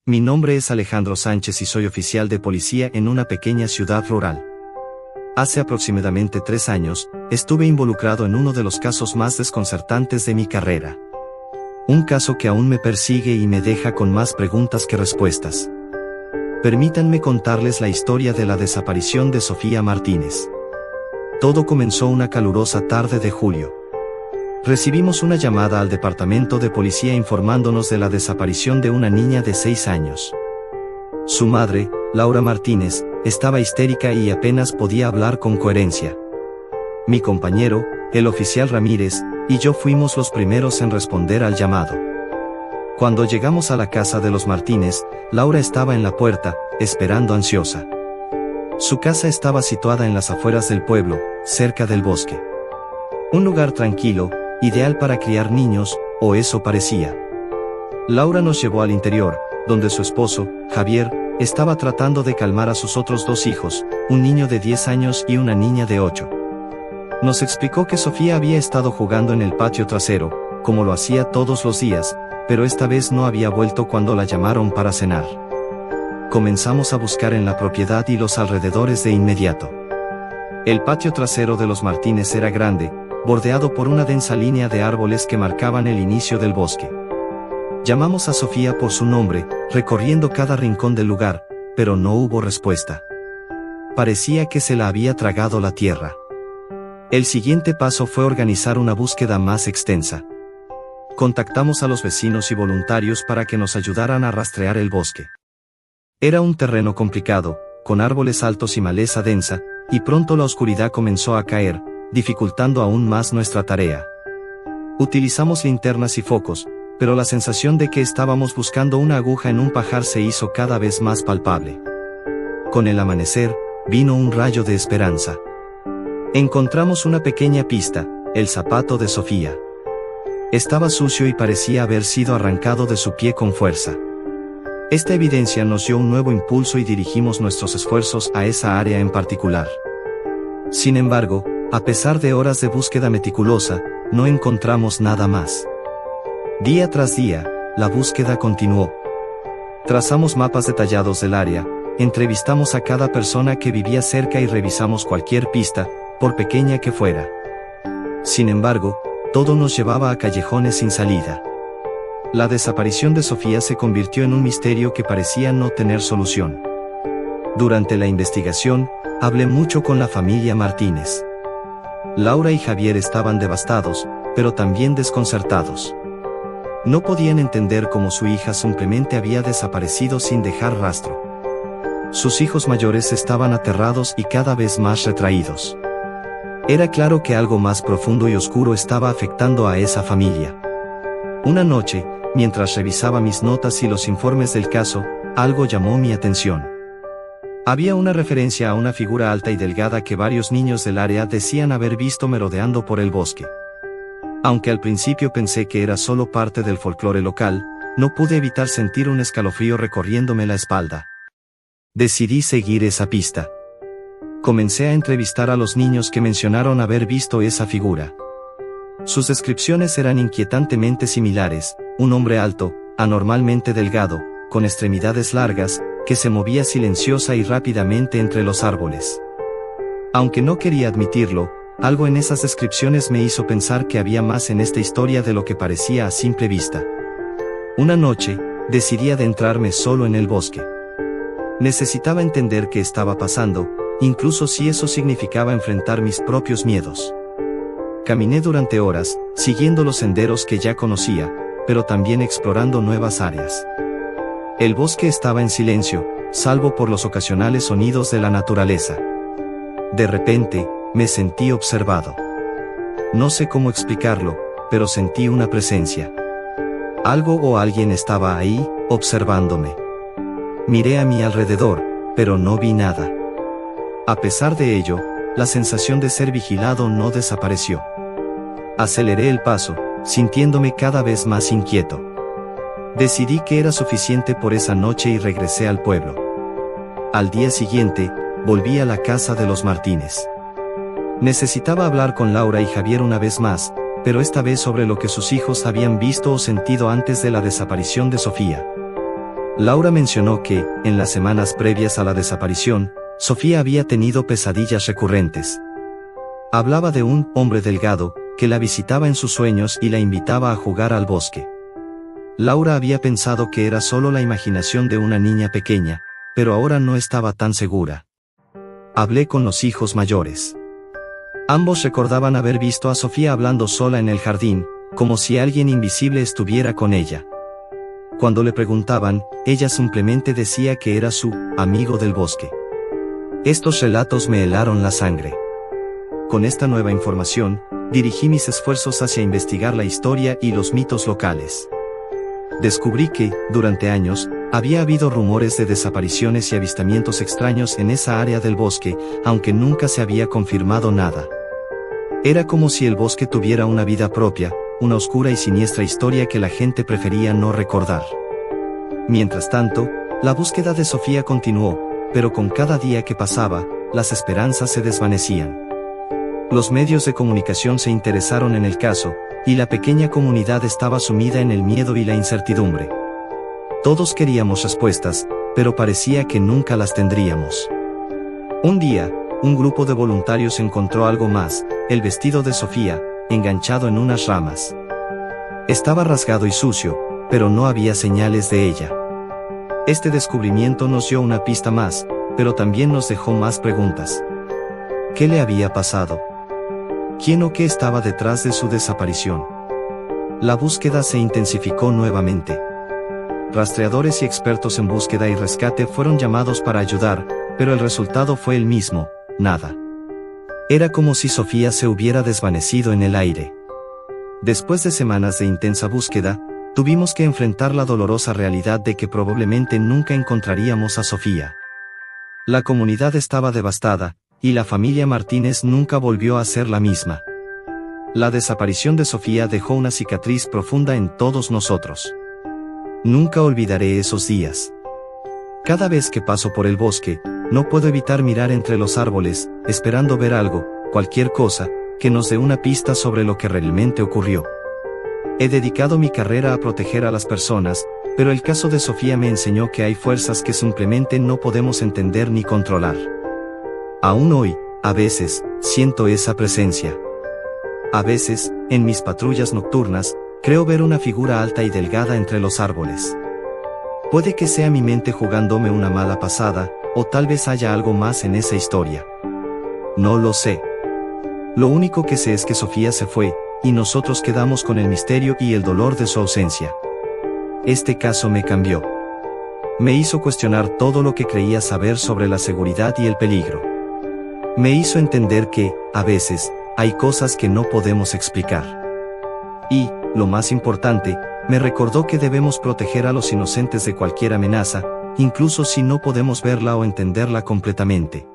Mi nombre es Alejandro Sánchez y soy oficial de policía en una pequeña ciudad rural. Hace aproximadamente 3 años, estuve involucrado en uno de los casos más desconcertantes de mi carrera. Un caso que aún me persigue y me deja con más preguntas que respuestas. Permítanme contarles la historia de la desaparición de Sofía Martínez. Todo comenzó una calurosa tarde de julio. Recibimos una llamada al departamento de policía informándonos de la desaparición de una niña de 6 años. Su madre, Laura Martínez, estaba histérica y apenas podía hablar con coherencia. Mi compañero, el oficial Ramírez, y yo fuimos los primeros en responder al llamado. Cuando llegamos a la casa de los Martínez, Laura estaba en la puerta, esperando ansiosa. Su casa estaba situada en las afueras del pueblo, cerca del bosque. Un lugar tranquilo, ideal para criar niños, o eso parecía. Laura nos llevó al interior, donde su esposo, Javier, estaba tratando de calmar a sus otros 2 hijos, un niño de 10 años y una niña de 8. Nos explicó que Sofía había estado jugando en el patio trasero, como lo hacía todos los días, pero esta vez no había vuelto cuando la llamaron para cenar. Comenzamos a buscar en la propiedad y los alrededores de inmediato. El patio trasero de los Martínez era grande, bordeado por una densa línea de árboles que marcaban el inicio del bosque. Llamamos a Sofía por su nombre, recorriendo cada rincón del lugar, pero no hubo respuesta. Parecía que se la había tragado la tierra. El siguiente paso fue organizar una búsqueda más extensa. Contactamos a los vecinos y voluntarios para que nos ayudaran a rastrear el bosque. Era un terreno complicado, con árboles altos y maleza densa, y pronto la oscuridad comenzó a caer, dificultando aún más nuestra tarea. Utilizamos linternas y focos, pero la sensación de que estábamos buscando una aguja en un pajar se hizo cada vez más palpable. Con el amanecer, vino un rayo de esperanza. Encontramos una pequeña pista, el zapato de Sofía. Estaba sucio y parecía haber sido arrancado de su pie con fuerza. Esta evidencia nos dio un nuevo impulso y dirigimos nuestros esfuerzos a esa área en particular. Sin embargo, a pesar de horas de búsqueda meticulosa, no encontramos nada más. Día tras día, la búsqueda continuó. Trazamos mapas detallados del área, entrevistamos a cada persona que vivía cerca y revisamos cualquier pista, por pequeña que fuera. Sin embargo, todo nos llevaba a callejones sin salida. La desaparición de Sofía se convirtió en un misterio que parecía no tener solución. Durante la investigación, hablé mucho con la familia Martínez. Laura y Javier estaban devastados, pero también desconcertados. No podían entender cómo su hija simplemente había desaparecido sin dejar rastro. Sus hijos mayores estaban aterrados y cada vez más retraídos. Era claro que algo más profundo y oscuro estaba afectando a esa familia. Una noche, mientras revisaba mis notas y los informes del caso, algo llamó mi atención. Había una referencia a una figura alta y delgada que varios niños del área decían haber visto merodeando por el bosque. Aunque al principio pensé que era solo parte del folclore local, no pude evitar sentir un escalofrío recorriéndome la espalda. Decidí seguir esa pista. Comencé a entrevistar a los niños que mencionaron haber visto esa figura. Sus descripciones eran inquietantemente similares: un hombre alto, anormalmente delgado, con extremidades largas, que se movía silenciosa y rápidamente entre los árboles. Aunque no quería admitirlo, algo en esas descripciones me hizo pensar que había más en esta historia de lo que parecía a simple vista. Una noche, decidí adentrarme solo en el bosque. Necesitaba entender qué estaba pasando, incluso si eso significaba enfrentar mis propios miedos. Caminé durante horas, siguiendo los senderos que ya conocía, pero también explorando nuevas áreas. El bosque estaba en silencio, salvo por los ocasionales sonidos de la naturaleza. De repente, me sentí observado. No sé cómo explicarlo, pero sentí una presencia. Algo o alguien estaba ahí, observándome. Miré a mi alrededor, pero no vi nada. A pesar de ello, la sensación de ser vigilado no desapareció. Aceleré el paso, sintiéndome cada vez más inquieto. Decidí que era suficiente por esa noche y regresé al pueblo. Al día siguiente, volví a la casa de los Martínez. Necesitaba hablar con Laura y Javier una vez más, pero esta vez sobre lo que sus hijos habían visto o sentido antes de la desaparición de Sofía. Laura mencionó que, en las semanas previas a la desaparición, Sofía había tenido pesadillas recurrentes. Hablaba de un hombre delgado, que la visitaba en sus sueños y la invitaba a jugar al bosque. Laura había pensado que era solo la imaginación de una niña pequeña, pero ahora no estaba tan segura. Hablé con los hijos mayores. Ambos recordaban haber visto a Sofía hablando sola en el jardín, como si alguien invisible estuviera con ella. Cuando le preguntaban, ella simplemente decía que era su amigo del bosque. Estos relatos me helaron la sangre. Con esta nueva información, dirigí mis esfuerzos hacia investigar la historia y los mitos locales. Descubrí que, durante años, había habido rumores de desapariciones y avistamientos extraños en esa área del bosque, aunque nunca se había confirmado nada. Era como si el bosque tuviera una vida propia, una oscura y siniestra historia que la gente prefería no recordar. Mientras tanto, la búsqueda de Sofía continuó, pero con cada día que pasaba, las esperanzas se desvanecían. Los medios de comunicación se interesaron en el caso, y la pequeña comunidad estaba sumida en el miedo y la incertidumbre. Todos queríamos respuestas, pero parecía que nunca las tendríamos. Un día, un grupo de voluntarios encontró algo más, el vestido de Sofía, enganchado en unas ramas. Estaba rasgado y sucio, pero no había señales de ella. Este descubrimiento nos dio una pista más, pero también nos dejó más preguntas. ¿Qué le había pasado? ¿Quién o qué estaba detrás de su desaparición? La búsqueda se intensificó nuevamente. Rastreadores y expertos en búsqueda y rescate fueron llamados para ayudar, pero el resultado fue el mismo, nada. Era como si Sofía se hubiera desvanecido en el aire. Después de semanas de intensa búsqueda, tuvimos que enfrentar la dolorosa realidad de que probablemente nunca encontraríamos a Sofía. La comunidad estaba devastada, y la familia Martínez nunca volvió a ser la misma. La desaparición de Sofía dejó una cicatriz profunda en todos nosotros. Nunca olvidaré esos días. Cada vez que paso por el bosque, no puedo evitar mirar entre los árboles, esperando ver algo, cualquier cosa, que nos dé una pista sobre lo que realmente ocurrió. He dedicado mi carrera a proteger a las personas, pero el caso de Sofía me enseñó que hay fuerzas que simplemente no podemos entender ni controlar. Aún hoy, a veces, siento esa presencia. A veces, en mis patrullas nocturnas, creo ver una figura alta y delgada entre los árboles. Puede que sea mi mente jugándome una mala pasada, o tal vez haya algo más en esa historia. No lo sé. Lo único que sé es que Sofía se fue, y nosotros quedamos con el misterio y el dolor de su ausencia. Este caso me cambió. Me hizo cuestionar todo lo que creía saber sobre la seguridad y el peligro. Me hizo entender que, a veces, hay cosas que no podemos explicar. Y, lo más importante, me recordó que debemos proteger a los inocentes de cualquier amenaza, incluso si no podemos verla o entenderla completamente.